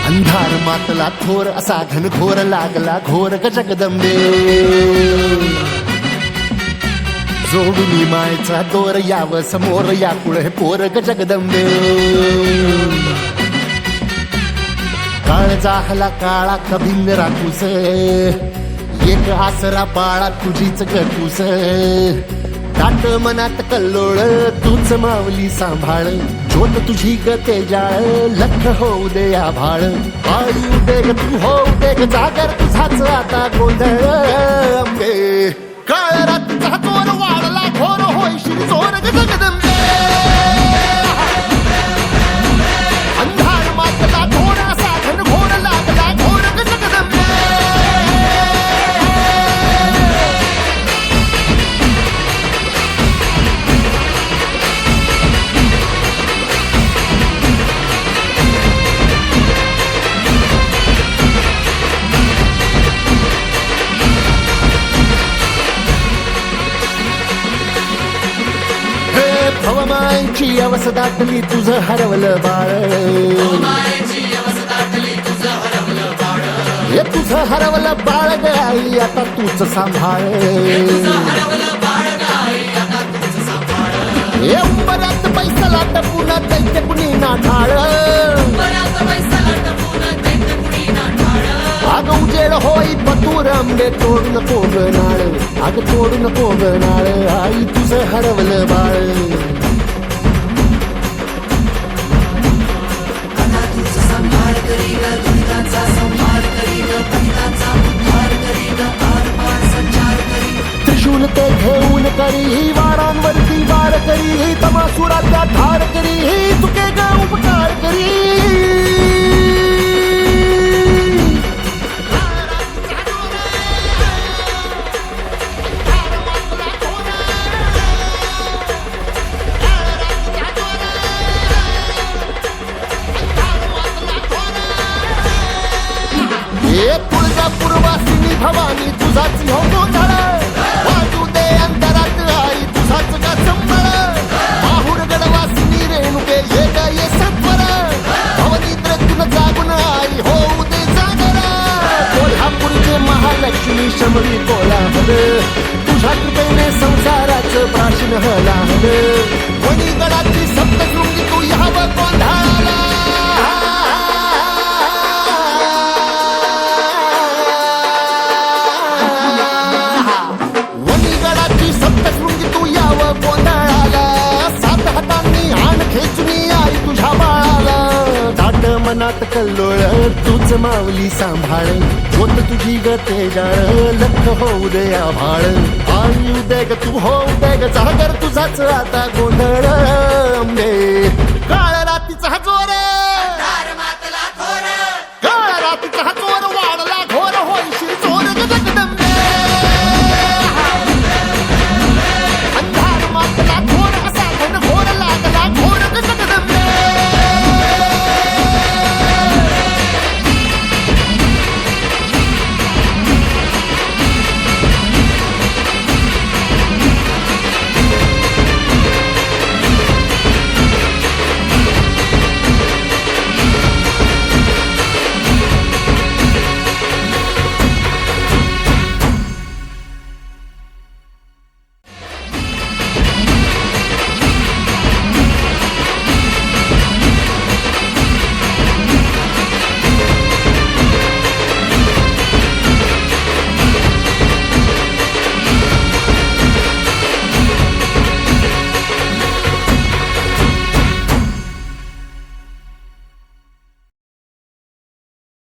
अंधार मातला थोर असा घनघोर लागला घोर ग जगदंबे जोडून मायचा दोर याव समोर या कुळे पोर ग जगदंबे काळ जाहला काळा कभिन्न राखूस एक आसरा बाळा तुझीच गटूस ताट मनात कल्लोळ तूच मावली सांभाळ ज्योत तुझी ग तेजाळ लख होऊ दे आभाळ पाळी उदे ग तू होऊ दे ग जागर तुझाच आता गोंधळ अंबे काळ रात्रीचा चोर वाढला घोर होईशील चोर ग जगदंबे अंधार मातला थोडा साधन घोर लागला घोर ग जगदंबे भवमायची अवस दाटली तुझं हरवलं बाळ हे तुझं हरवलं बाळ ग आई आता तूच सांभाळ हे उंबरात पैसा लाट पुन्हा दैत्य कुणी नाठाळ अग उजेड होई पतूर आंबे तोडून पोगणाळ अग तोडून पोगणाळ आई तुझं हरवलं बाळ त्रिशूल ते घेऊन करी वारांवरती वार करी तमासुराच्या ठार करी तुके ग उपकार करी पूर्वासिनी भवानी तुझाच हो गोंधळ वाजू दे अंतरात आई तुझाच का संबळ माहुर गडवासिनी रेणुके ये ग ये सत्वर भवनिद्रेतून जागून आई होऊ दे जागर कोल्हापूरचे महालक्ष्मी शंभरी कोल्हापूर तुझ्या कृपेने संसाराचं प्राशन हलाहल वणीगडाची सप्तशृंगी तू यावं गोंधळाला मनात कल्लोळ तूच मावली सांभाळ ज्योत तुझी ग तेजाळ लख होऊ दे आभाळ आई उदे ग तू होऊ दे ग जागर तुझाच आता गोंधळ अंबे काळ रातीचा जोर